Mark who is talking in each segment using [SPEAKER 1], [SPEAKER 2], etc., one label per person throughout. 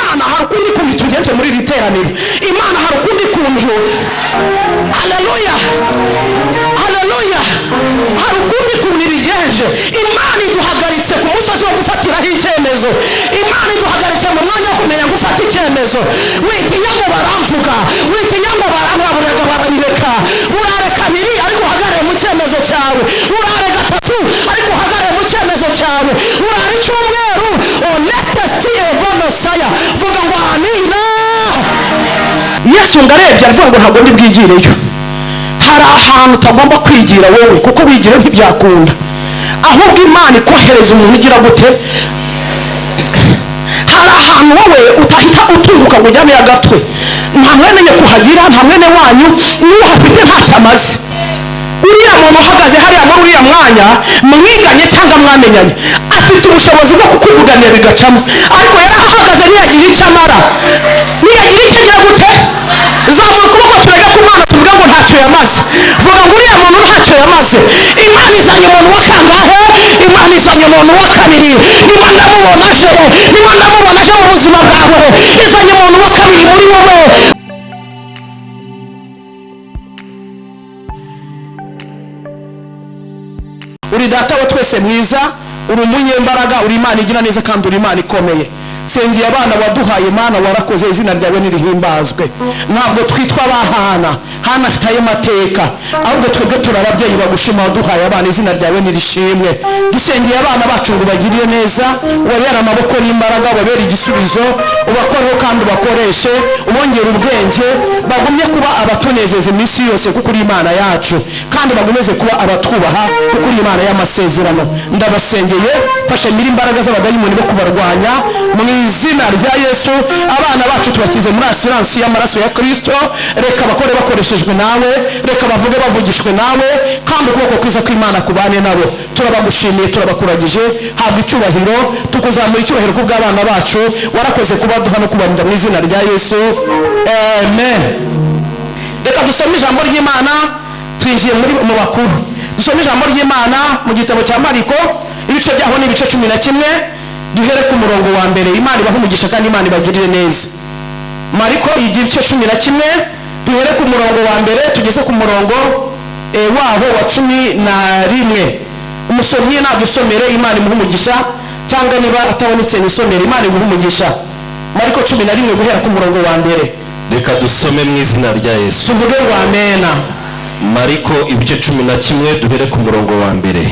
[SPEAKER 1] imana hari ukundi kuntu tugenje muri iri teraniro. Imana hari ukundi kuntu, haleluya haleluya, hari ukundi kuntu irigenje. Imana iduhagaritse ku musozi wo gufatiraho icyemezo. Imana iduhagaritse mu mwanya wo kumenya gufata icyemezo. Witinya ngo baramvuga, witinya ngo baramwaburega barabireka. Urare kabiri ariko uhagarare mu cyemezo cyawe, urare gatatu ariko uhagarare mu cyemezo cyawe, urare icyumweru onetestie vonosaya. Vuga ngo amina. Yesu ndarebye aravuga ngo ntabwo ndi bwigireyo. Hari ahantu utagomba kwigira wowe, kuko wigira ntibyakunda, ahubwo Imana ikohereza umuntu ugira gute. Hari ahantu wowe utahita utunguka ngo ujyame agatwe, nta mwemenye kuhagira, nta mwene wanyu n'uhafite ntacyo amaze. Uriya muntu uhagaze hariya muri uriya mwanya mwiganye cyangwa mwamenyanye, afite ubushobozi bwo kukuvuganira bigacamo, ariko yari ahagaze ntiyagira icyo amara, ntiyagira icyo agira gute. Zamura ukuboko turebe ku Mana tuvuge ngo ntacyo yamaze. Vuga ngo uriya muntu ntacyo yamaze. Imana izanye umuntu wa kangahe? Imana izanye umuntu wa kabiri. Niba ndamubona aje, niba ndamubona aje mu buzima bwawe, izanye umuntu wa kabiri muri wowe. Uri data wa twese mwiza, uri umunyembaraga, uri Imana igira neza kandi uri Imana ikomeye. Sengeye abana waduhaye Mana, warakoze, izina ryawe nirihimbazwe. Ntabwo twitwa abahana, hana afite ayo mateka, ahubwo twebwe turababyeyi bagushima waduhaye abana, izina ryawe nirishimwe. Dusengeye abana bacu ngo bagiriye neza, ubabere amaboko n'imbaraga, ubabere igisubizo, ubakoreho kandi ubakoreshe, ubongere ubwenge, bagumye kuba abatunezeza iminsi yose kuko uri Imana yacu, kandi bagumeze kuba abatwubaha kuko uri Imana y'amasezerano. Ndabasengeye, fashe nyiri imbaraga z'abadayimoni bo kubarwanya mu izina rya Yesu. Abana bacu tubakize muri asiransi y'amaraso ya Kristo. Reka bakore bakoreshejwe nawe, reka bavuge bavugishwe nawe, kandi ukuboko kwiza kw'Imana kubane nabo. Turabagushimiye, turabakuragije, habwa icyubahiro, tukuzamura icyubahiro ku bw'abana bacu. Warakoze kubaduha no kubarinda mu izina rya Yesu, amen. Reka dusome ijambo ry'Imana, twinjiye mu bakuru. Dusome ijambo ry'Imana mu gitabo cya Mariko, ibice byaho ni ibice 11. Duhere ku murongo wa mbere. Imana ibahe umugisha kandi Imana ibagirire neza. Mariko igice 11, duhere ku murongo wa mbere tugeze ku murongo waho wa 11. Umusomyi nadusomere, Imana imuhe umugisha, cyangwa niba atabonetse nisomere, Imana imuhe umugisha. Mariko 11 guhera ku murongo wa mbere.
[SPEAKER 2] Reka dusome mu izina rya Yesu.
[SPEAKER 1] Tuvuge ngo amena.
[SPEAKER 2] Mariko ibice 11 duhere ku murongo wa mbere.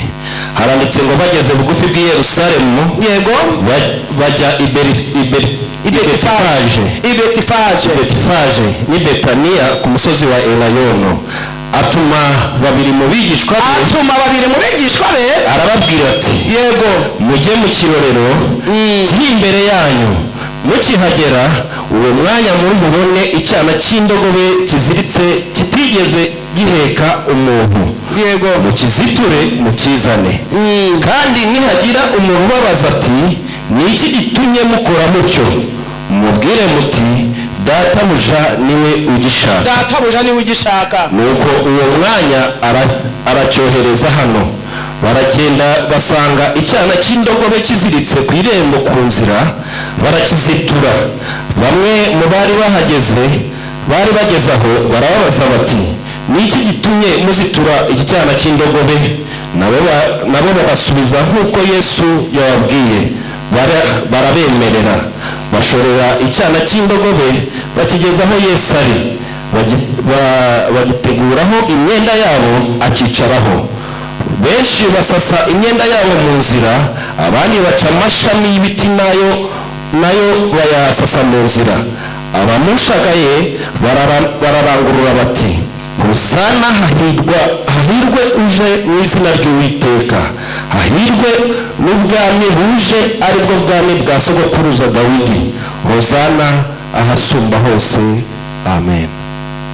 [SPEAKER 2] Haranditse ngo bageze bugufi bw'i Yerusalemu,
[SPEAKER 1] yego,
[SPEAKER 2] bajya i Betifage ni Betaniya ku musozi wa Elayono. Atuma babiri mu bigishwa be, arababwira ati, yego, mujye mu kirorero kiri imbere yanyu. Mukihagera uwo mwanya muri mubone icyana cy'indogobe kiziritse kitigeze giheka umuntu, yego, mukiziture mukizane. Kandi nihagira umuntu ubabaza ati, ni iki gitumye mukora mutyo? Mubwire muti, databuja niwe ugishaka. Nuko uwo mwanya aracyohereza hano. Baragenda basanga icyana cy'indogobe kiziritse ku irembo ku nzira, barakizitura. Bamwe mu bari bageze aho barababaza bati, ni iki gitumye muzitura iki cyana cy'indogobe? Nabo babasubiza nk'uko Yesu yababwiye. Barabemerera, bashorera icyana cy'indogobe, bakigeza aho Yesu ari, bagiteguraho imyenda yabo, akicaraho. Benshi basasa imyenda yabo mu nzira, abandi baca amashami y'ibiti nayo bayasasa mu nzira. Abamushagaye bararangurura bati, Hosana, hahirwe uje mu izina ry'Uwiteka, hahirwe n'ubwami buje aribwo bwami bwa sogokuruza Dawidi, Hosana ahasumba hose, amen.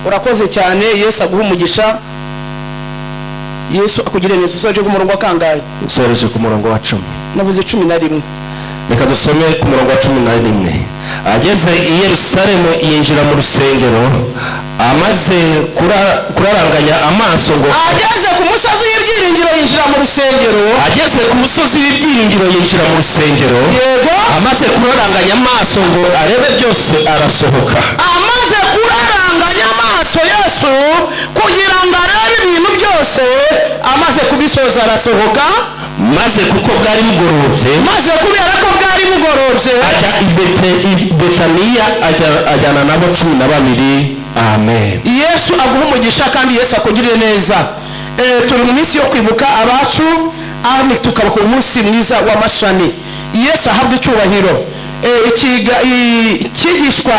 [SPEAKER 1] Urakoze cyane, Yesu aguha umugisha. Yesu akugire neza. Usoje ku murongo wa kangahe?
[SPEAKER 2] Usoreje ku murongo wa 10.
[SPEAKER 1] Navuze 11.
[SPEAKER 2] Reka dusome ku murongo wa 11. Ageze i Yerusalemu yinjira mu rusengero, amaze kuraranganya amaso ngo,
[SPEAKER 1] ageze ku musozi w'ibyiringiro yinjira mu rusengero.
[SPEAKER 2] Ageze ku musozi w'ibyiringiro yinjira mu rusengero.
[SPEAKER 1] Yego.
[SPEAKER 2] Amaze kuraranganya amaso ngo arebe byose arasohoka.
[SPEAKER 1] Amaze kuraranganya amaso Yesu kugira ngo arebe ibintu byose, amaze kubisoza arasohoka.
[SPEAKER 2] Maze kuko bwari bugorobye,
[SPEAKER 1] maze kubera ko bwari bugorobye,
[SPEAKER 2] ajya i Betaniya, ajyana nabo 12. Amen.
[SPEAKER 1] Yesu aguha umugisha kandi Yesu akugirire neza. Turi mu minsi yo kwibuka abacu, kandi tukaba ku munsi mwiza w'amashami. Yesu ahabwa icyubahiro. Ikigishwa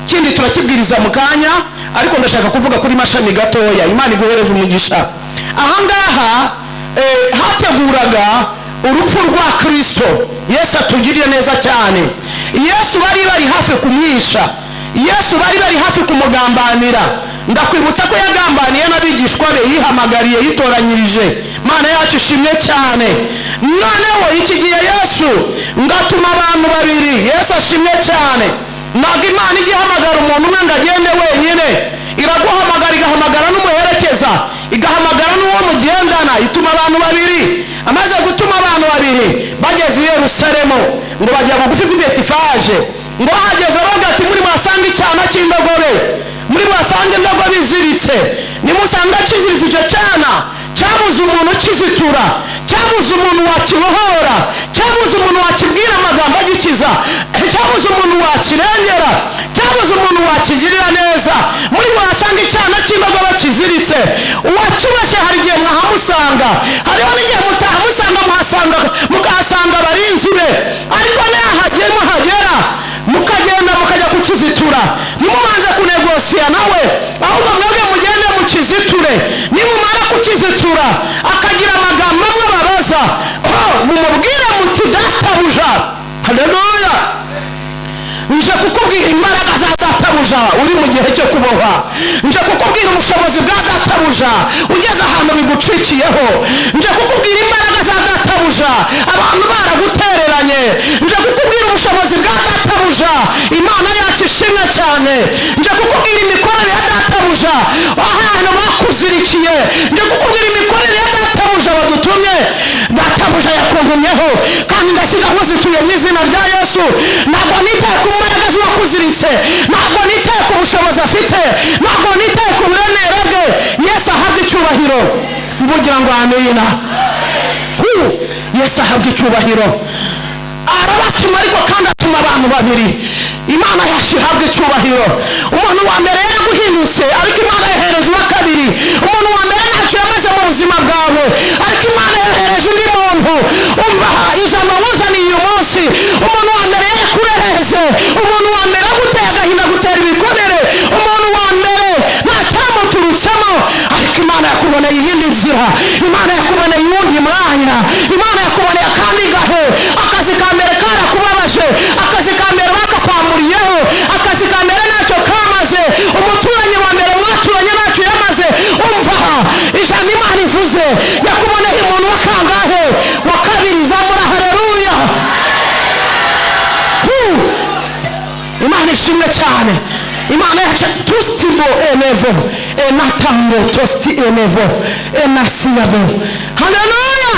[SPEAKER 1] kindi turakibwiriza mu kanya, ariko ndashaka kuvuga kuri mashami gatoya. Imana iguhereze umugisha. Ahangaha hateguraga urupfu rwa Kristo. Yesu atugirire neza cyane. Yesu bari hafi kumwisha. Yesu bari hafi kumugambanira. Ndakwibutsa ko yagambaniye n'abigishwa be, yihamagariye, yitoranyirije. Mana yacu ishimwe cyane. Noneho iki gihe Yesu ngatuma abantu babiri. Yesu ashimwe cyane. Ntabwo Imana igihamagara umuntu umwe ngo agende wenyine. Iraguhamagara, igahamagara n'umuherekeza, igahamagara n'uwo mugendana. Ituma abantu babiri. Amaze gutuma abantu babiri, bageze i Yerusalemu ngo bajya bugufi bw'i Betifage. Ngo bahageze bavuga ati muri mwasanga icyana cy'indogobe, muri mwasanga indogobe iziritse, nimusanga kiziritse icyo cyana, cyabuze umuntu kizitura, cyabuze umuntu wakibohora, cyabuze umuntu wakibwira amagambo agikiza, cyabuze umuntu wakirengera, cyabuze umuntu wakigirira neza. Muri mwasanga icyana cy'indogobe kiziritse, uwakiboshye hari igihe mwahamusanga, hariho n'igihe mutahamusanga mukahasanga abarinzi be, ariko nahagiye muhagera mukagenda mukajya kukizitura, nimubanze kunegosiya nawe, ahubwo mwebwe mugende mukiziture. Nimumara kukizitura akagira amagambo amwe babaza, mumubwire muti databuja. Haleluya. Nje kukubwira imbaraga za databuja uri mu gihe cyo kubohwa. Nje kukubwira ubushobozi bwa databuja ugeze ahantu bigucikiyeho. Nje kukubwira imbaraga za databuja abantu baragutereranye. Nje kukubwira ubushobozi bwa databuja, Imana yacu ishimwe cyane. Nje kukubwira imikorere ya databuja ahantu bakuzirikiye. Nje kukubwira imikorere ya databuja wadutumye. Databuja yakungumyeho kandi ndasiga nkuzituye mu izina rya Yesu. Ntabwo nitaye ku mbaraga z'uwakuziritse, ntabwo nitaye ku bushobozi afite, ntabwo nitaye ku buremere bwe. Yesu ahabwa icyubahiro. Mvugira ngo amina. Yesu ahabwa icyubahiro. Arabatuma ariko kandi atuma abantu babiri. Imana yacu ihabwa icyubahiro. Umuntu wa mbere yaraguhindutse, ariko Imana yahereje uwa kabiri. Umuntu wa mbere ntacyo yamaze mu buzima bwawe, ariko Imana yahereje undi muntu. Umva ijambo nkuzaniye uyu munsi. Umuntu wa mbere yarakureheze, umuntu wa mbere aguteye agahinda, gutera ibikomere, umuntu wa mbere nta cyamuturutsemo, ariko Imana yakuboneye iyindi nzira. Imana yakuboneye uwundi mwanya. Imana yakuboneye akandi gahe. Akazi ka mbere karakubabaje, akazi ka mbere bakakwamburiyeho, akazi ka mbere ntacyo kamaze, umuturanyi wa mbere mwaturanye ntacyo yamaze. Umva ijambo Imana ivuze, yakuboneye umuntu wa kangahe? Wa kabiri. Zamura haleluya. Imana ishimwe cyane. Imana yacu tustibo enevo enatango tosti enevo enasiyabo. Haleluya.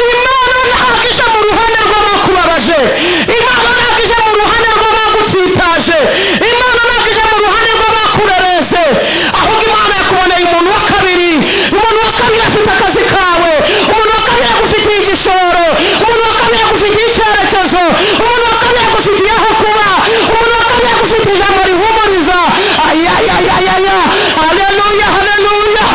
[SPEAKER 1] Imana ntabwo ije mu ruhande rw'abakubabaje. Imana ntabwo ije mu ruhande rw'abagutsitaje. Imana ntabwo ije mu ruhande rw'abakurereze. Ahubwo Imana yakuboneye umuntu wa kabiri. Umuntu wa kabiri afite akazi kawe. Umuntu wa kabiri agufitiye igishoro. Umuntu wa kabiri agufitiye icyerekezo. Umuntu wa kabiri agufitiye aho kuba. Umuntu wa kabiri agufitiye ijambo rihumuriza. Ayayayayaya. Haleluya, haleluya.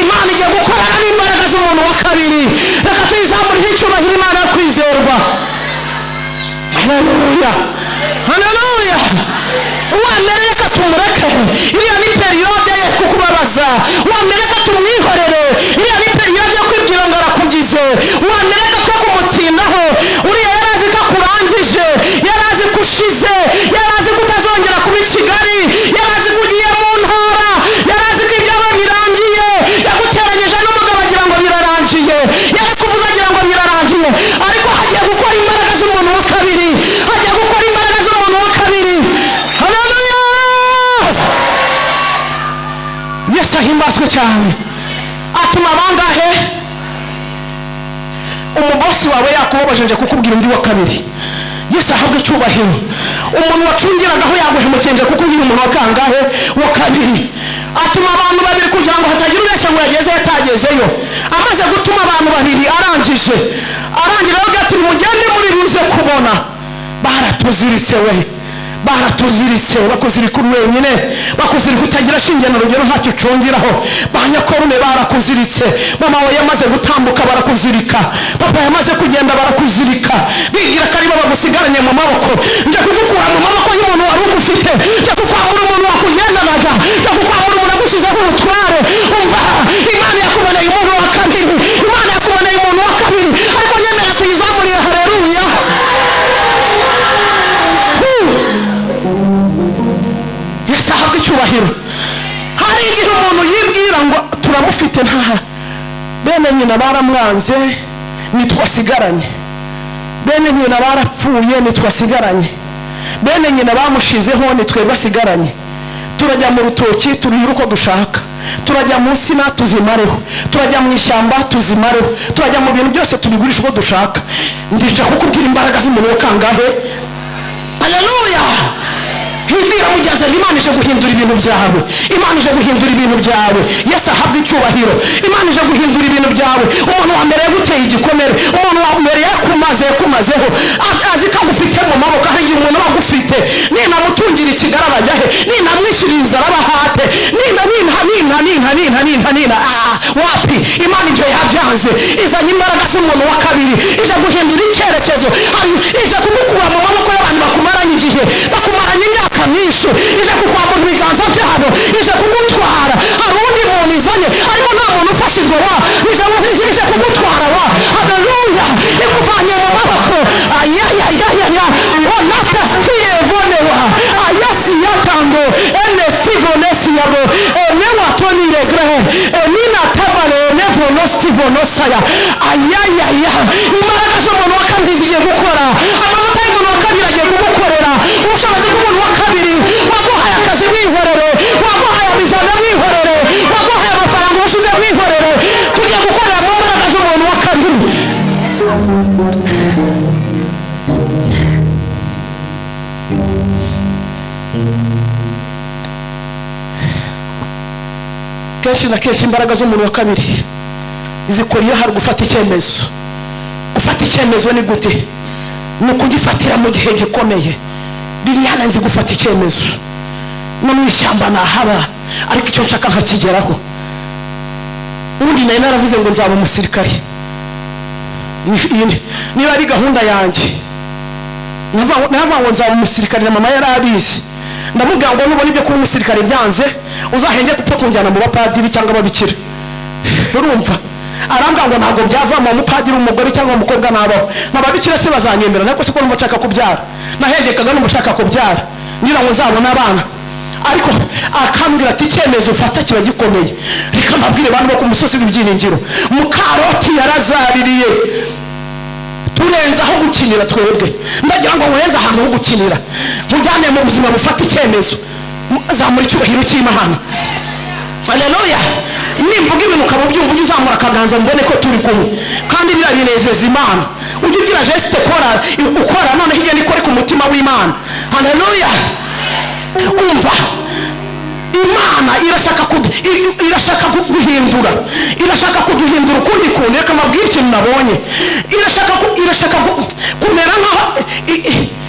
[SPEAKER 1] Imana igiye gukorana n'imbaraga z'umuntu wa kabiri. Reka tuyizamurire icyubahiro. Imana yo kwizerwa. Haleluya, haleluya. Uwa mbere reka tumureke, iriya ni periyode ye kukubabaza. Uwa mbere reka tumwihorere, iriya ni periyode yo kwibwira ngo arakugize. Uwa mbere reka two kumutindaho, uriya yarazi ko akurangije, yarazi ko ushize, yarazi ko utazongera kuba i Kigali, yarazi ko ugiye mu ntara, yarazi ko ibyawe birangiye. Yaguteranyije n'umugabo agira ngo birarangiye, yarakuvuze agira ngo birarangiye, ariko hagiye gukora imbaraga z'umuntu wa kabiri. Hagiye gukora imbaraga z'umuntu wa kabiri. Haleluya. Yesu ahimbazwe cyane. atuma bangahe? Umubosi wawe yakubabaje kukubwira undi wa kabiri. Yesu ahabwe icyubahiro. Umuntu wacungiragaho yaguhemukenje kukubwira umuntu wa kangahe? Wa kabiri. Atuma abantu babiri kugira ngo hatagira ubeshya ngo yageze yatagezeyo. Amaze gutuma abantu babiri arangije rero ati mugende muri ruze kubona. Baratuziritse we, baratuziritse, bakuzirika wenyine, bakuzirika utagira shinge na rugero ntacyo ucungiraho. Banyakorume barakuziritse, mama we yamaze gutambuka barakuzirika, papa yamaze kugenda barakuzirika, bigira ko ari bo bagusigaranye mu maboko. Njya kugukura mu maboko y'umuntu wari ugufite, njya kukwambura umuntu wakugendanaga, njya kukwambura umuntu agushyizeho ubutware. Umva, Imana yakuboneye umuntu wa kabiri, Imana yakuboneye umuntu wa kabiri, ariko nyemera tuyizamurire. Haleluya. Yesu ahabwe icyubahiro. Hari igihe umuntu yibwira ngo turamufite ntaha, bene nyina baramwanze nitwasigaranye, bene nyina barapfuye nitwasigaranye, bene nyina bamushizeho nitwe basigaranye. Turajya mu rutoki turira uko dushaka, turajya mu nsina tuzimareho, turajya mu ishyamba tuzimareho, turajya mu bintu byose tubigurisha uko dushaka. Ndije kukubwira imbaraga z'umuntu wa kangahe? Haleluya. Hibira mugenzi, Imana ije guhindura ibintu byawe, Imana ije guhindura ibintu byawe. Yesu ahabwe icyubahiro. Imana ije guhindura ibintu byawe. Umuntu wa mbere yaguteye igikomere, umuntu wa mbere yakumazeho, azi ko agufite mu maboko. Hari igihe umuntu aba agufite, ninamutungira ikigaraba ajya he, ninamwishyura inzara abahate, nina wapi. Imana ibyo yabyanze, izanye imbaraga z'umuntu wa kabiri, ije guhindura icyerekezo, ije kugukura mu maboko y'abantu bakumaranye igihe, bakumaranye imyaka myinshi, ije kukwambura ibiganza byabo, ije kugutwara. Hari undi muntu izanye, ariko nta muntu ufashijwe wa, ije kugutwara wa. Haleluya. Ikuvanye mu maboko. Ayayayayaya. Onata stiyevonewa. Ayasi yatango. Ene stivonesi yabo. Ene watoni regre. Nina tabale. Ene vono stivonosaya. Ayayaya. Imbaraga z'umuntu wa kabiri zigiye gukora. Amavuta y'umuntu wa kabiri agiye kugukorera. Ubushobozi bw'umuntu wa kabiri, waguhaye akazi mwihorere, waguhaye abizana mwihorere, waguhaye amafaranga ubushize mwihorere. Tugiye gukorera mu mbaraga z'umuntu wa kabiri. Kenshi na kenshi imbaraga z'umuntu wa kabiri zikora iyo hari gufata icyemezo. Gufata icyemezo ni gute? Ni ukugifatira mu gihe gikomeye. Liliana nzi gufata icyemezo, no mu ishyamba nahaba, ariko icyo nshaka nkakigeraho. Ubundi nayo naravuze ngo nzaba umusirikare, niba ari gahunda yanjye. Nava ngo nzaba umusirikare, na mama yarabizi. Ndamubwira ngo nubona ibyo kuba umusirikare byanze, uzahenge gupfa kunjyana mu bapadiri cyangwa ababikira. Urumva? Arambwira ngo ntabwo byavamo umupadiri umugore cyangwa umukobwa nabaho, n'ababikira se bazanyemera. Nako se ko n'umushaka kubyara, nahegekaga n'umushaka kubyara ngira ngo nzabona abana. Ariko akambwira ati icyemezo ufata kiba gikomeye. Reka mbabwire abantu bo ku musozi w'ibyiringiro, Mukaroti yarazaririye. Turenze aho gukinira twebwe, ndagira ngo murenze ahantu ho gukinira, mujyane mu buzima bufata icyemezo, zamura icyubahiro cy'Imana. Haleluya. Nimvuga ibintu ukaba ubyumva, ujye uzamura akaganza mbone ko turi kumwe, kandi birabinezeza Imana. Ujye ugira geste ukora noneho igenda ikore ku mutima w'Imana. Haleluya. Umva, Imana irashaka guhindura, irashaka kuduhindura ukundi kuntu. Reka mbabwire ikintu nabonye, irashaka kumera nkaho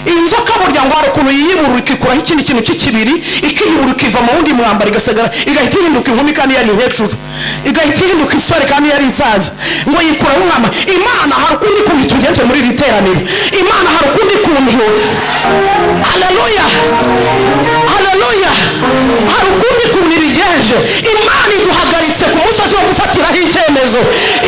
[SPEAKER 1] inzoka burya ngo hari ukuntu yiyibura ikikuraho ikindi kintu cy'ikibiri, ikiyibura ikiva mu wundi mwambaro igasigara, igahita ihinduka inkumi kandi yari hejuru, igahita ihinduka isore kandi yari isaza, ngo yikuraho umwama. Imana hari ukundi kuntu tugenje muri iri teraniro, Imana hari ukundi kuntu. Haleluya. Haleluya. Hari ukundi kuntu ibigenje. Imana iduhagaritse ku musozi wo gufatiraho icyemezo,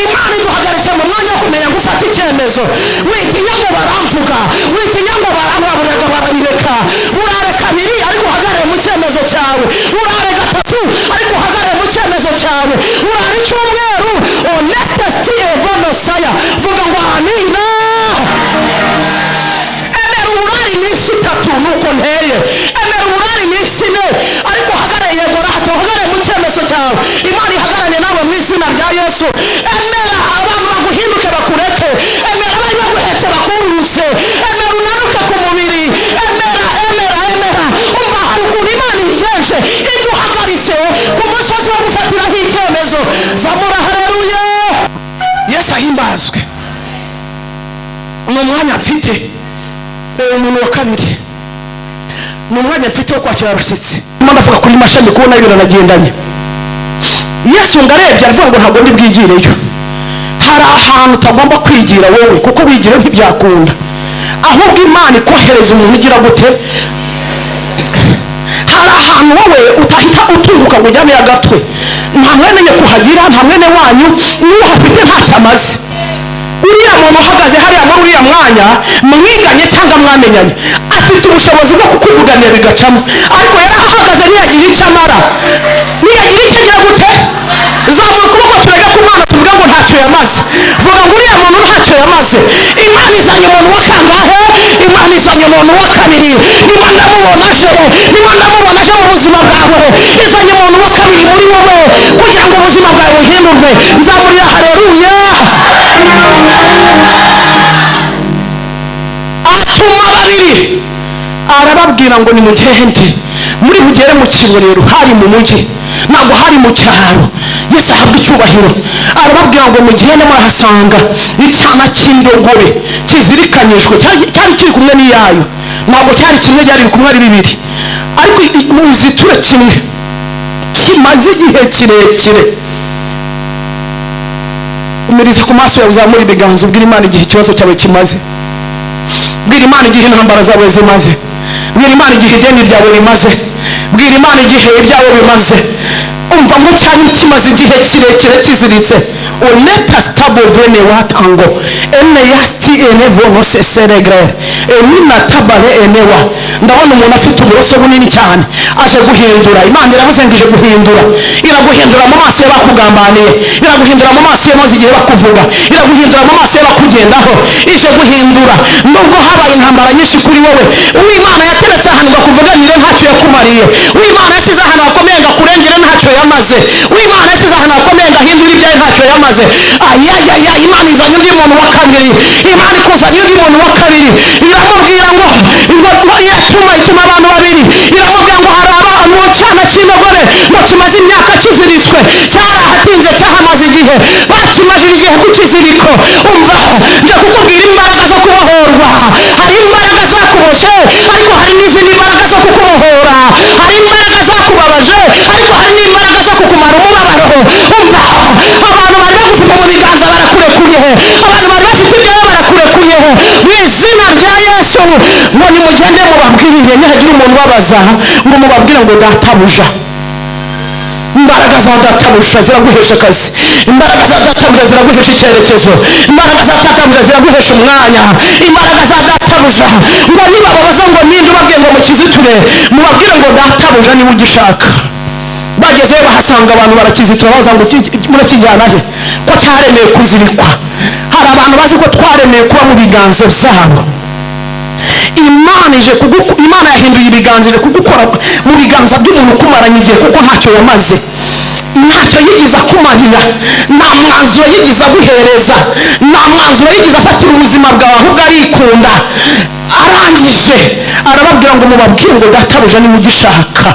[SPEAKER 1] Imana iduhagaritse mu mwanya wo kumenya gufata icyemezo. Witinya ngo baramvuga, witinya ngo baraburaga barabireka. Urare kabiri ariko uhagarare mu cyemezo cyawe, urare gatatu ariko uhagarare mu cyemezo cyawe, urare icyumweru. Onetesti evonosaya. Vuga ngo amina. Emera urare iminsi 3 nuko nteye, emera urare iminsi 4 ariko uhagarare yego rahato, uhagarare mu cyemezo cyawe. Imana ihagarare nawe mu isi izina rya Yesu. Emera abantu baguhinduke bakureke, emera abari baguhetse bakururutse, emera unaruke ku mubiri, emera umva ukuntu Imana igenje iduhagaritse ku musozi wo gufatiraho icyemezo. Zamura haleluya, Yesu ahimbazwe. Ni umwanya mfite, umuntu wa kabiri, ni umwanya mfite wo kwakira abashyitsi. Ndavuga kuri mashami kubona biranagendanye. Yesu ngarebye aravuga ngo ntabwo ndi bwigireyo. Hari ahantu utagomba kwigira wowe, kuko wigira ntibyakunda, ahubwo Imana ikohereza umuntu ugira gute. Hari ahantu wowe utahita utunguka ngo ujyane agatwe, nta mwene ye kuhagira, nta mwene wanyu n'uhafite ntacyo amaze. Uriya muntu uhagaze hariya muri uriya mwanya mwiganye cyangwa mwamenyanye, afite ubushobozi bwo kukuvuganira bigacamo, ariko yari ahagaze ntiyagira icyo amara, ntiyagira icyo agira gute. Zamura ukuboko turebe ku Mana tuvuga ngo ntacyo yamaze. Vuga ngo uriya muntu ntacyo yamaze. Imana izanye umuntu wa kangahe? Imana izanye umuntu wa kabiri. Niba ndamubona aje mu buzima bwawe, izanye umuntu wa kabiri muri wowe kugira ngo ubuzima bwawe buhindurwe. Nzamurira haleluya. Atuma babiri arababwira ngo nimugende, muri bugere mu kirorero. Hari mu mujyi, ntabwo hari mu cyaro. Yesu ahabwa icyubahiro. Arababwira ngo mugende murahasanga icyana cy'indogobe kizirikanyijwe, cyari kiri kumwe n'iyayo. Ntabwo cyari kimwe, byari kumwe ari bibiri, ariko muziture kimwe kimaze igihe kirekire. Umiriza ku maso yawe, uzamura ibiganza, ubwira Imana igihe ikibazo cyawe kimaze. Bwira Imana igihe intambara zawe zimaze. Bwira Imana igihe ideni ryawe rimaze. Bwira Imana igihe ibyawe bimaze. Umva ngo cyari kimaze igihe kirekire kiziritse. Oneta stable vene watango ene yasti ene vono seseregre emina tabale enewa. Ndabona umuntu afite uburoso bunini cyane aje guhindura. Imana iravuze ngo ije guhindura, iraguhindura mu maso y'abakugambaniye, iraguhindura mu maso y'amaze igihe bakuvuga, iraguhindura mu maso y'abakugendaho, ije guhindura. Nubwo habaye intambara nyinshi kuri wowe, uw'Imana yateretse ahantu bakuvuganire ntacyo yakumariye, uw'Imana yashyize ahantu hakomeye ngo akurengere ntacyo yamaze, uw'Imana yashyize ahantu hakomeye ngo ahindure ibyawe ntacyo yamaze. Ayayaya, Imana izanye undi muntu wa kabiri. Imana ikuzanye undi muntu wa kabiri. Iramubwira ngo ituma abantu babiri. Iramubwira ngo hari abantu cyana cy'indogobe ngo kimaze imyaka kiziritswe, cyarahatinze cyahamaze igihe, bakimajije igihe ku kiziriko. Umva, njya kukubwira imbaraga zo kubohorwa. Hari imbaraga zakuboshye, ariko hari n'izindi mbaraga zo kukubohora. Hari imbaraga zakubabaje, ariko hari n'imbaraga zo kukumara umubabaro. Umva, abantu bari bagufite mu biganza barakurekuye, abantu bari bafite ibyawe barakurekuye. Mu izina rya Yesu ngo nimugende mubabwire, nihagira umuntu ubabaza ngo mubabwire ngo databuja. Imbaraga za databuja ziraguhesha akazi, imbaraga za databuja ziraguhesha icyerekezo, imbaraga za databuja ziraguhesha umwanya, imbaraga za databuja. Ngo nibababaza ngo ninde ubabwiye ngo mukiziture, mubabwire ngo databuja niwe ugishaka. Bagezeyo bahasanga abantu barakizitura, baza ngo murakijyana he ko cyaremeye kuzirikwa. Hari abantu bazi ko twaremeye kuba mu biganza byabo. Imana yahinduye ibiganza ije kugukora mu biganza by'umuntu ukumaranye igihe, kuko ntacyo yamaze, ntacyo yigeze akumarira, nta mwanzuro yigeze aguhereza, nta mwanzuro yigeze afatira ubuzima bwawe, ahubwo arikunda. Arangije arababwira ngo mubabwire ngo databuja niwe ugishaka.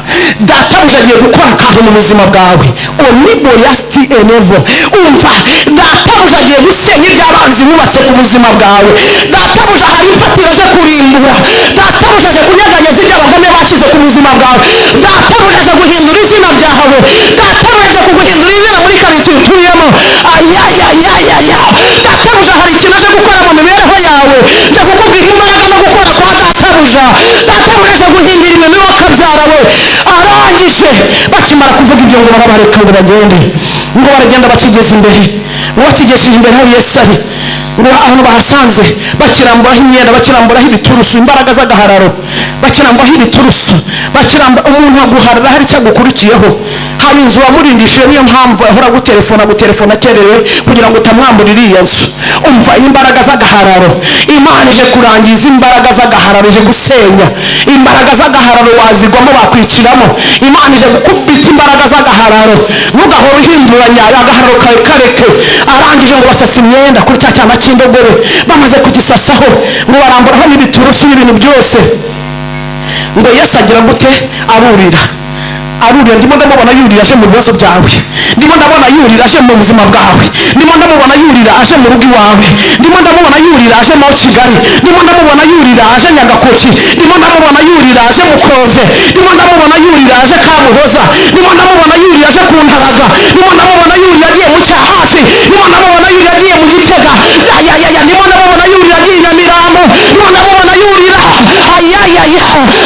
[SPEAKER 1] Databuja agiye gukora akantu mu buzima bwawe. Oniboriasti enevo. Umva, databuja agiye gusenya iby'abanzi bubatse ku buzima bwawe. Databuja hari imfatiro zo kurimbura. Databuja aje kunyeganyeza iby'abagome bashyize ku buzima bwawe. Databuja aje guhindura izina ryawe. Databuja aje kuguhindura izina muri karitsiye utuyemo. Ayayayayaya, databuja hari ikintu aje gukora mu mibereho yawe. Njya kukubwira imbaraga zo gukora kwa databuja. Databuja aje guhindura imibereho kabyara we. Arangije bakimara kuvuga ibyo ngo barabareka ngo bagende, ngo baragenda bakigeza imbere, ngo bakigejeje imbere aho Yesu ari, ngo abantu bahasanze bakiramburaho imyenda, bakiramburaho ibiturusu, imbaraga z'agahararo. bakiramba hiri turusu bakiramba umuntu aguharira hari cyagukurikiyeho hari inzu wamurindishije niyo mpamvu ahora gutelefona kerewe kugira ngo utamwamburira iyo nzu umva imbaraga z'agahararo Imana ije kurangiza imbaraga z'agahararo ije gusenya imbaraga z'agahararo wazigwamo bakwiciramo Imana ije gukubita imbaraga z'agahararo ntugahora uhinduranya agahararo kawe kareke arangije ngo basasa imyenda kuri cya cyana cy'indogobe bamaze kugisasaho ngo baramburaho n'ibiturusu n'ibintu byose ngo Yesu agira gute arurira ndimo ndamubona yurira aje mu bibazo byawe ndimo ndabona yurira aje mu buzima bwawe ndimo ndamubona yurira aje mu rugo iwawe ndimo ndamubona yurira aje mu Kigali ndimo ndamubona yurira aje Nyagakoki ndimo ndamubona yurira aje mu Kove ndimo ndamubona yurira aje Kamuhoza ndimo ndamubona yurira aje ku Ntaraga ndimo ndamubona yurira agiye mu Cyahafi ndimo ndamubona yurira agiye mu Gitega ndimo ndamubona yurira agiye Nyamirambo ndimo ndamubona yurira agiye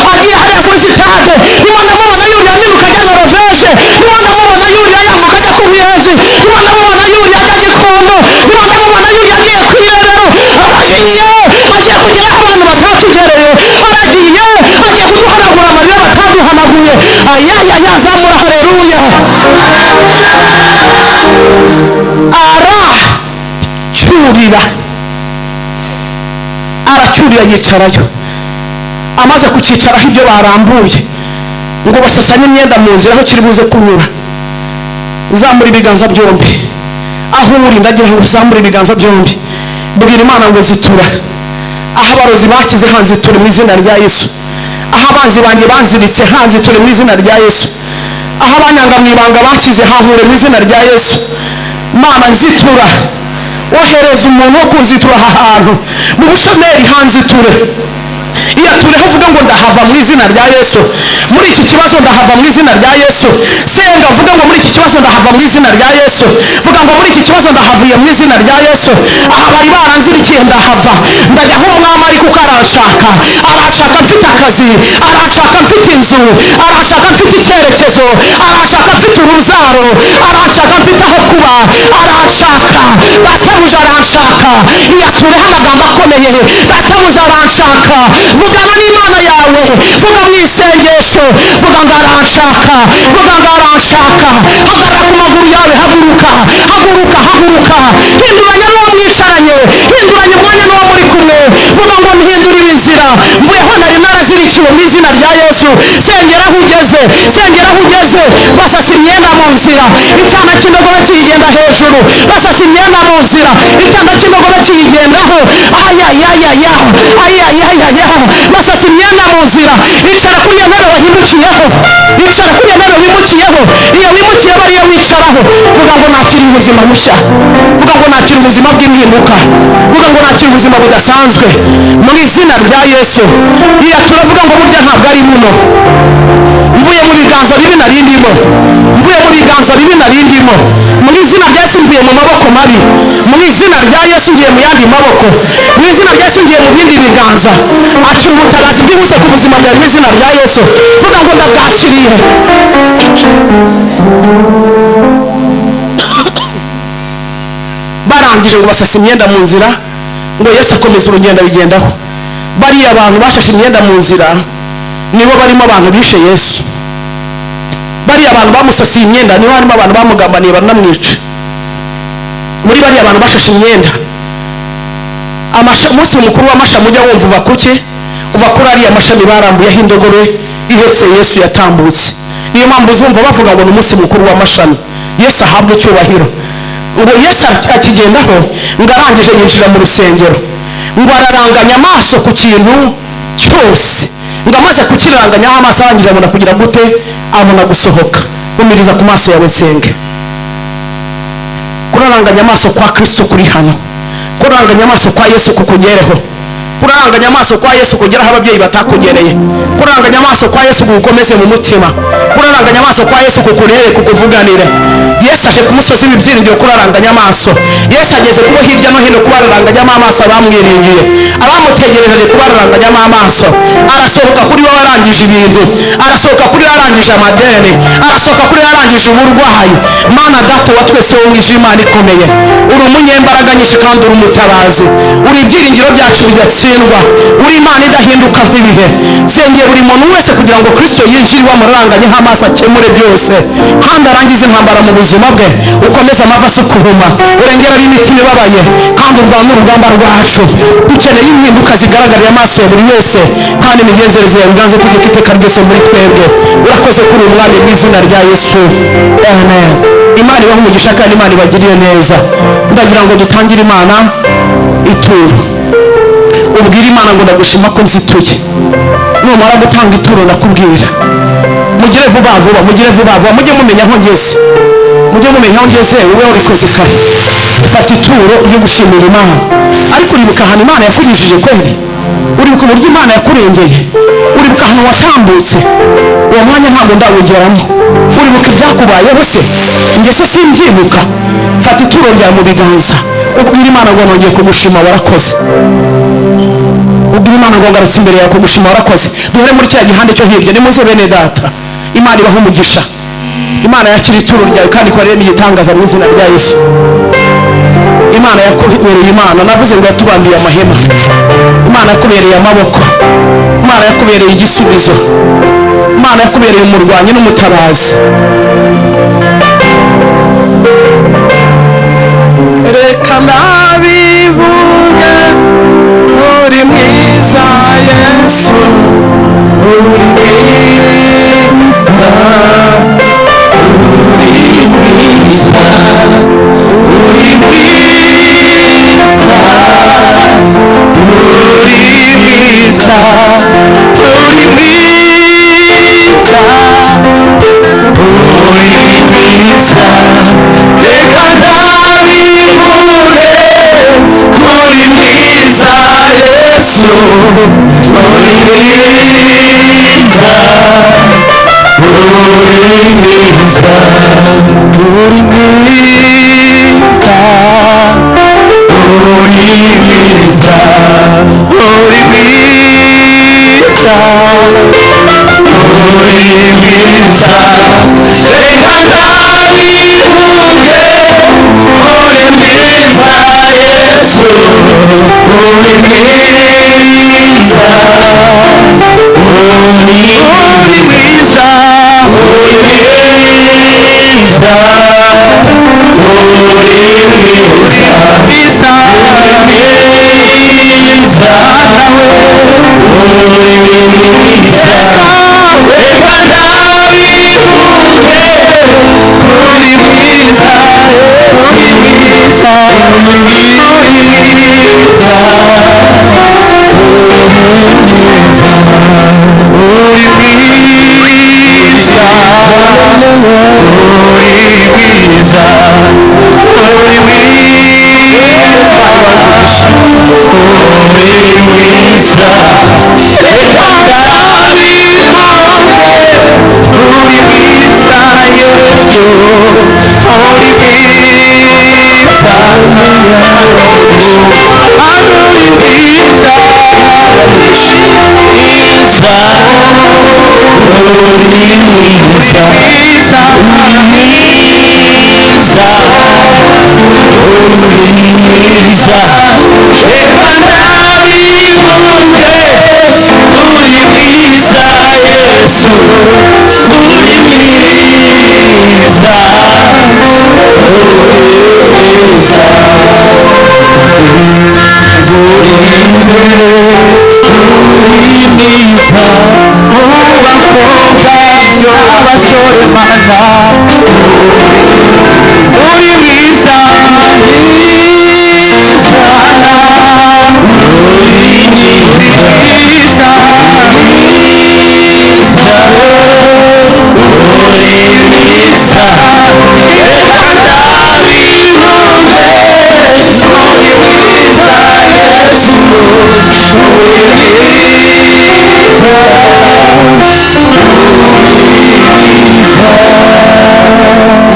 [SPEAKER 1] hariya kuri sitade ndimo ndamubona yurira yiruka ajya Noruveje ndimo ndamubona yurira yambuka ajya ku Ruyenzi ndimo ndamubona yurira ajya Gikondo ndimo ndamubona yurira agiye ku Irerero aragiye agiye kugera ku bantu batatugereye aragiye agiye kuduhanagura amarira bataduhanaguye zamura haleluya aracyurira yicarayo amaze kucyicaraho ibyo barambuye ngo basasanye imyenda mu nzira aho kiri buze kunyura zamura ibiganza byombi aho uri ndagira ngo zamura ibiganza byombi bwira Imana ngo zitura aho abarozi bakize hanziture mu izina rya Yesu aho abanzi banjye banziritse hanziture mu izina rya Yesu aho abanyanga mu ibanga bakize hahure mu izina rya Yesu Mana nzitura wohereza umuntu wo kunzitura aha hantu mu bushomeri hanziture iyo turiho uvuga ngo ndahava mu izina rya Yesu muri iki kibazo ndahava mu izina rya Yesu senga uvuga ngo muri iki kibazo ndahava mu izina rya Yesu vuga ngo muri iki kibazo ndahavuye mu izina rya Yesu aha bari baranzirikiye ndahava ndajya aho umwami ari kuko aranshaka mfite akazi aranshaka mfite inzu aranshaka mfite icyerekezo aranshaka mfite urubyaro aranshaka mfite aho kuba aranshaka databuja aranshaka iyatureho amagambo akomeye databuja aranshaka vugana n'Imana yawe vuga mu isengesho vuga ngo aranshaka hagarara ku maguru yawe haguruka hinduranya n'uwo mwicaranye hinduranya umwanya n'uwo muri kumwe vuga ngo mpindurire inzira mvuyeho nari narazirikiwe mu izina rya Yesu sengera aho ugeze basasa imyenda mu nzira icyana cy'indogobe kiyigenda hejuru basasa imyenda mu nzira icyana cy'indogobe kiyigendaho basasa imyenda mu nzira icara kuri iyo ntebe wahindukiyeho iyo wimukiye bariya wicaraho vuga ngo nakira ubuzima bushya vuga ngo nakira ubuzima bw'impinduka vuga ngo nakira ubuzima budasanzwe mu izina rya Yesu iya turavuga ngo burya ntabwo ari muno mvuye mu biganza bibi narindimo mu izina rya Yesu mvuye mu maboko mabi mu izina rya Yesu ngiye mu yandi maboko mu izina rya Yesu ngiye mu bindi biganza akira ubutabazi bwihuse ku buzima bwawe mu izina rya Yesu vuga ngo ndabwakiriye barangije ngo basasa imyenda mu nzira ngo Yesu akomeza urugendo bigendaho bariya abantu bashashe imyenda mu nzira nibo barimo abantu bishe Yesu bariya abantu bamusasiye imyenda niho harimo abantu bamugambaniye baranamwica muri bariya abantu bashashe imyenda umunsi mukuru w'amashami ujya wumva uva kuki uva kuri ariya mashami barambuyeho indogobe ihetse Yesu yatambutse niyo mpamvu uzumva bavuga ngo ni umunsi mukuru w'amashami Yesu ahabwe icyubahiro ngo Yesu akigendaho ngo arangije yinjira mu rusengero ngo araranganya amaso ku kintu cyose ngo amaze kukiranganyaho amaso arangije abona kugira gute abona gusohoka umiriza ku maso yawe senge kuraranganya amaso kwa Kristo kuri hano kuraranganya amaso kwa Yesu kukugereho kuraranganya amaso kwa Yesu kugeraho ababyeyi batakugereye kuraranganya amaso kwa Yesu kugukomeze mu mutima kuraranganya amaso kwa Yesu kukurere kukuvuganire Yesu aje ku musozi w'ibyiringiro kuraranganya amaso Yesu ageze kubo hirya no hino kubararanganyamo amaso abamwiringiye abamutegereje kubararanganyamo amaso arasohoka kuri wowe arangije ibintu arasohoka kuri arangije amadeni arasohoka kuri arangije uburwayi Mana data wa twese wo mwije Imana ikomeye uri umunyembaraga nyinshi kandi uri umutabazi uri ibyiringiro byacu bidatsi udatsindwa, uri Imana idahinduka nk'ibihe. Sengeye buri muntu wese kugira ngo Kristo yinjire wamuranganye nk'amaso akemure byose, kandi arangize intambara mu buzima bwe, ukomeze amavi asukuhuma, urengera ab'imitima ibabaye, kandi urwane urugamba rwacu. Dukeneye impinduka zigaragarira amaso ya buri wese, kandi imigenzereze yawe iganze itegeka iteka ryose muri twebwe. Urakoze kuri uyu mwami mu izina rya Yesu, amen. Imana ibahe umugisha kandi Imana ibagirire neza. Ndagira ngo dutangire Imana ituro. Ubwire Imana ngo ndagushima ko nzituye. Numara gutanga ituro ndakubwira, mugire vuba vuba, mugire vuba vuba, mujye mumenya aho ngeze, mujye mumenya aho ngeze. Wowe wabikoze kare, fata ituro ryo gushimira Imana. Ariko uribuka ahantu Imana yakunyujije kweri? Uribuka uburyo Imana yakurengeye? Uribuka ahantu watambutse? Uwo mwanya ntabwo ndawugeramo. Uribuka ibyakubayeho se? Ndetse simbyibuka. Fata ituro ryawe mu biganza, ubwire Imana ngo nongeye kugushima warakoze. Ubwire Imana ngo ngarutse imbere yawe kugushima warakoze. Duhere muri cya gihande cyo hirya, nimuze bene data. Imana ibahe umugisha. Imana yakira ituro ryawe kandi ikorere n'igitangaza mu izina rya Yesu. Imana yakubereye Imana, navuze ngo yatubambiye amahema. Imana yakubereye amaboko, Imana yakubereye igisubizo, Imana yakubereye umurwanyi n'umutabazi. Reka nabivuge, uri mwiza Yesu, uri mwiza, uri mwiza, uri mwiza, uri mwiza, uri mwiza, reka ndabivuge, uri mwiza Yesu, uri mwiza, uri mwiza, uri mwiza, uri mwiza, uri mwiza, uri mwiza, reka ndabivuge, uri mwiza Yesu, uri mwiza, uri mwiza, uri mwiza,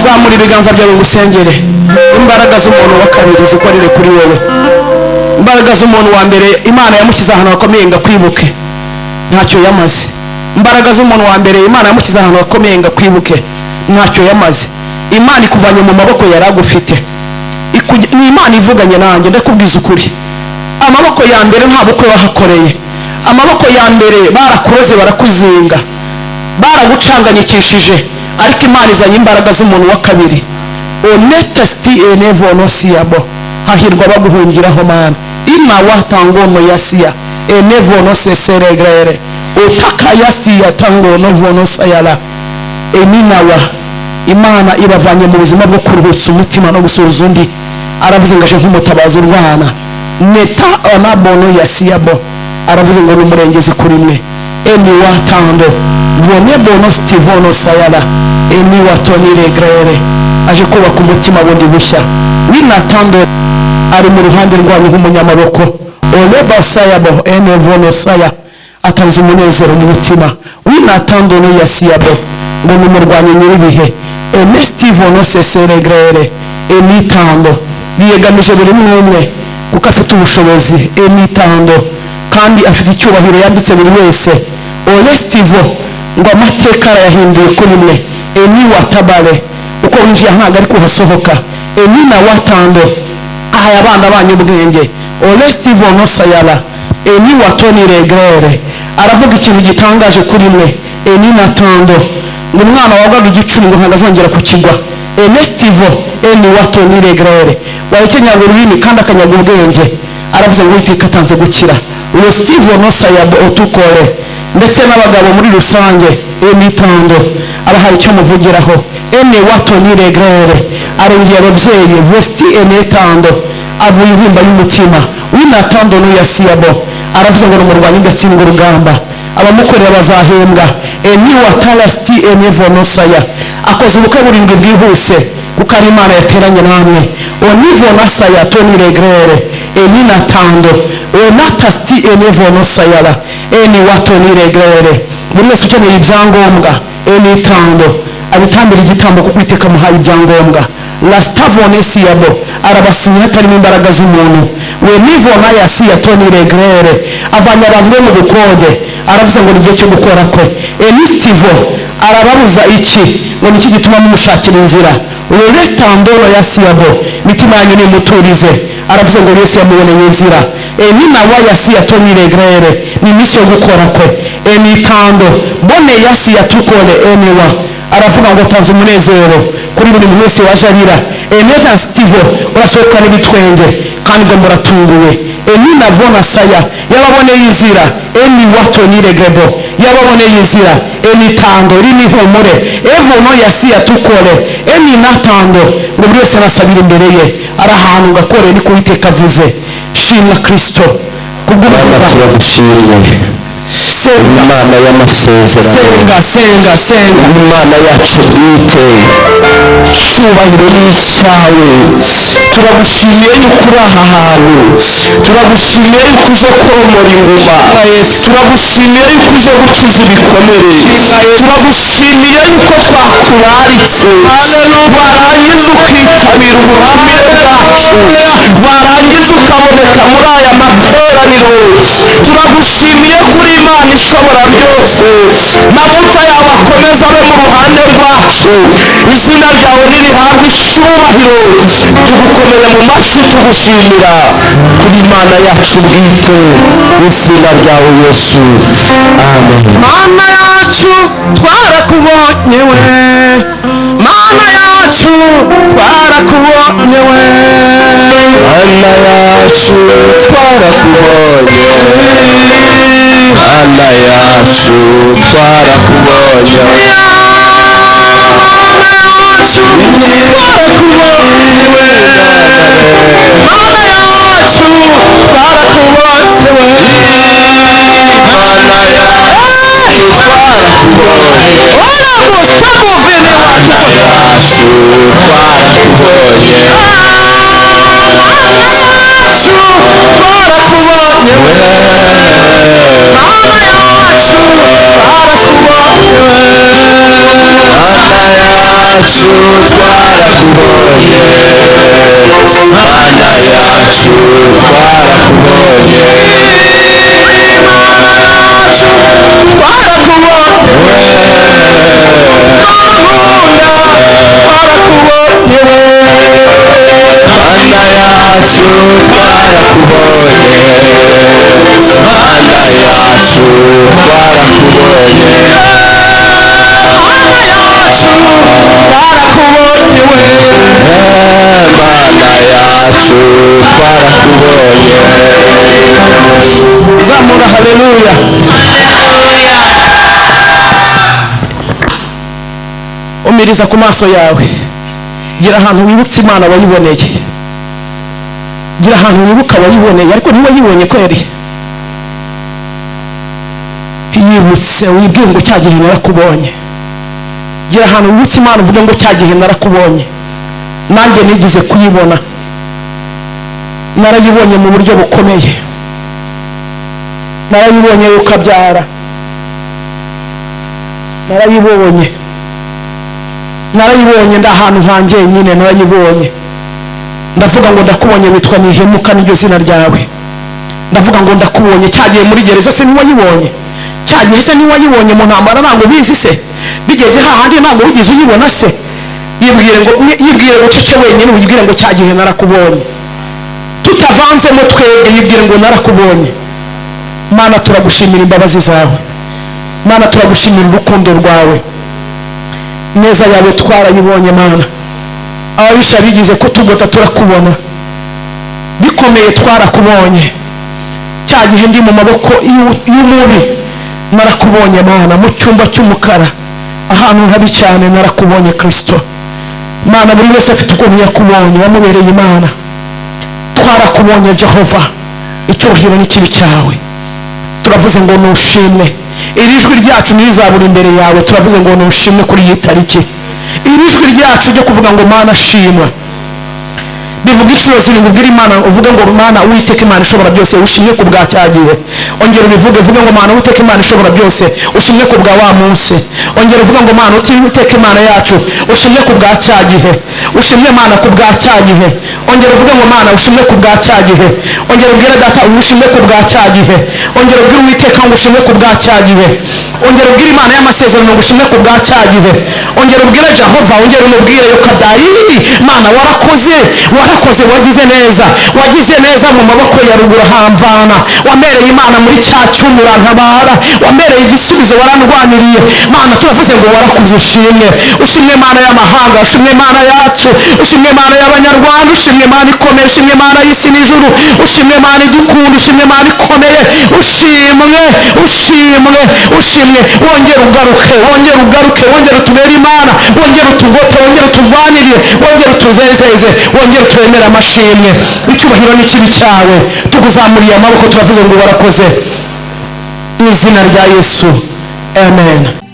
[SPEAKER 1] zamura ibiganza byawe ngusengere. Imbaraga z'umuntu wa kabiri zikorere kuri wowe. Imbaraga z'umuntu wa mbere Imana yamukiza ahantu hakomeye ngo akwibuke, ntacyo yamaze. Imbaraga z'umuntu wa mbere Imana yamukiza ahantu hakomeye ngo akwibuke, ntacyo yamaze. Imana ikuvanye mu maboko yari agufite. Ni Imana ivuganye nanjye, ndakubwiza ukuri. amaboko ya mbere nta bukwe wahakoreye. Amaboko ya mbere barakuroze barakuzinga baragucanganyikishije, ariko Imana izanye imbaraga z'umuntu wa kabiri. Onetasti enevonosiyabo, hahirwa baguhungiraho mana. Ima watangono yasiya enevonoseseregrere utakayasiya tangono vonosayala eminawa. Imana ibavanye mu buzima bwo kuruhutsa umutima no gusuhuza undi. Aravuze ngo aje nk'umutabazi urwana. Neta anabono yasiyabo, aravuze ngo n'umurengezi kuri mwe. Eni watando vone bono stivono sayala eni watonire grere, aje kubaka umutima bundi bushya. Winatando ari mu ruhande rwanyu nk'umunyamaboko. Oleba sayabo ene vono saya, atanze umunezero mu mutima. Winatando no yasiyabo, ngo n'umurwanye nyiribihe. Ene stivono seseregrere enitando, yiyegamije buri umwe kuko afite ubushobozi. Enitando, kandi afite icyubahiro yanditse buri wese. Onestivo, ngo amateka arayahinduye kuri mwe. Eni watabale, uko winjiye ntabwo ari kuhasohoka. Eni na watando, ahaye abana banyu ubwenge. Onestivo no sayala eni watonire grere, aravuga ikintu gitangaje kuri mwe. Eni natando, ngo umwana wagwaga igicuri ngo ntabwo azongera kukigwa. Onestivo eni watonire grere, wayikenyaga ururimi kandi akanyaga ubwenge. Aravuze ngo Uwiteka atanze gukira. Restivo no sayabo otukore, ndetse n'abagabo muri rusange. Enitando, abahaye icyo muvugiraho. Ene watonire grere, arengeye ababyeyi. Vesti enetando, avuye intimba y'umutima. Winatando no yasiyabo, aravuze ngo n'umurwanyi udatsindwa urugamba, abamukorera bazahembwa. Eni watalasti enevonosaya, akoze ubukwe burindwi bwihuse kuko ari Imana yateranye namwe. Onivonasaya tonire grere eni natando onatasti enevonosayala eni watonire grere. Buri wese ukeneye ibyangombwa enitando abitambira igitambo kuko Uwiteka amuhaye ibyangombwa. Lastavonesiabo, arabasinya hatarimo imbaraga z'umuntu. We nivona yasiya tonire grere, avanye abantu bo mu bukode. Aravuze ngo nigihe cyo gukora kwe. Enistivo, arababuza iki? Ngo niki gituma mumushakira inzira? Restandolo yasiyabo, mitima yanyu nimuturize. Aravuze ngo Yesu yamuboneye inzira. Enina wa yasiya tonire grere, ni misi yo gukora kwe. Enitando bone yasiya tukole eniwa, aravuga ngo atanze umunezero kuri buri muntu wese waje arira. Enena stivo, urasohoka n'ibitwenge kandi ngo muratunguwe. Enina vona saya, yababoneye inzira. Eni watonire grebo, yababoneye inzira. Enitando rini homure, evono yasiya tukole. Eni natando, ngo buri wese arasabira imbere ye. Ari ahantu gakore ni Uwiteka avuze. Shimwa Kristo kubw'ubuntu
[SPEAKER 2] turagushimye. Imana y'amasezerano,
[SPEAKER 1] senga
[SPEAKER 2] Imana yacu bwite, cyubahiro n'icyawe. Turagushimiye yuko uri aha hantu, turagushimiye yuko uje komora inguma, turagushimiye yuko uje gukiza ibikomere, turagushimiye yuko twakuraritse warangiza ukitabira ubutumire bwacu, warangiza ukaboneka muri aya materaniro. Turagushimiye kuri Imana ishobora byose. Mavuta yawe akomeza abe mu ruhande rwacu. Izina ryawe nirihabwe icyubahiro. Tugukomeye mu mashyi tugushimira kuri Imana yacu bwite. Izina ryawe Yesu, amen.
[SPEAKER 1] Mana yacu twarakubonye we, Mana yacu twarakubonye we,
[SPEAKER 2] Mana yacu twarakubonye, Mana yacu twarakubonye,
[SPEAKER 1] twarakubonye.
[SPEAKER 2] Mana yacu twarakubonye.
[SPEAKER 1] zamura haleluya. Umiriza ku maso yawe, gira ahantu wibutse Imana wayiboneye, gira ahantu wibuka wayiboneye ariko ntiwayibonye kweri. Yibutse wibwire ngo cya gihe narakubonye. Gira ahantu wibutse Imana uvuge ngo cya gihe narakubonye, nanjye nigize kuyibona, narayibonye mu buryo bukomeye, narayibonye ukabyara, narayibonye nda ahantu hanjye nyine, narayibonye. Ndavuga ngo ndakubonye witwa Nihemuka n'iryo zina ryawe. Ndavuga ngo ndakubonye cyagiye muri gereza se ntiwayibonye, cyagiye se ntiwayibonye mu ntambara ntabwo bizi se, bigeze hahandi ntabwo wigeze uyibona se. Yibwire bucece wenyine, wibwire ngo cyagihe narakubonye, tutavanzemo twebwe. Yibwire ngo narakubonye. Mana turagushimira imbabazi zawe, Mana turagushimira urukundo rwawe, neza yawe twarayibonye. Mana ababisha bigize kutugota turakubona, bikomeye twarakubonye. Cya gihe ndi mu maboko y'umubi narakubonye Mana, mu cyumba cy'umukara ahantu habi cyane narakubonye Kristo. Mana buri wese afite ukuntu yakubonye, wamubereye Imana. Twarakubonye Jehova, icyubahiro n'ikibi cyawe. Turavuze ngo nushimwe. Iri jwi ryacu ntirizabura imbere yawe, turavuze ngo nushimwe kuri iyi tariki. Iri jwi ryacu ryo kuvuga ngo Mana shimwa, bivuga inshuro zirindwi ubwira Imana, uvuga ngo Mana Uwiteka Imana ishobora byose, ushimwe ku bwa cyagihe. Ongera ubivuge, uvuga ngo Mana Uwiteka Imana ishobora byose, ushimwe ku bwa wa munsi. Ongera uvuga ngo Mana Uwiteka Imana yacu, ushimwe ku bwa cyagihe, ushimwe Mana ku bwa cyagihe. Ongera uvuga ngo Mana ushimwe ku bwa cyagihe. Ongera ubwire Data ushimwe ku bwa cyagihe. Ongera ubwire Uwiteka ngo ushimwe ku bwa cyagihe. Ongera ubwire Imana y'amasezerano ngo ushimwe ku bwa cyagihe. Ongera ubwire Jehova, ongera umubwire Yokabyayi, Mana warakoze, warakoze, wagize neza, wagize neza mu maboko ya ruguru hamvana, wamereye Imana muri cya cyuma urantabara, wamereye igisubizo warandwaniriye. Mana turavuze ngo warakoze, ushimwe. Ushimwe Mana y'amahanga, ushimwe Mana yacu, ushimwe Mana y'abanyarwanda, ushimwe Mana ikomeye, ushimwe Mana y'isi n'ijuru, ushimwe Mana idukunda, ushimwe Mana ikomeye, ushimwe, ushimwe, ushimwe. Wongera ugaruke, wongera ugaruke, wongera utubere Imana, wongera utugote, wongera uturwanirire, wongera utuzezeze, wongera utwemere amashimwe. Icyubahiro n'ikibi cyawe tuguzamuriye amaboko, turavuze ngo warakoze mu izina rya Yesu, amen.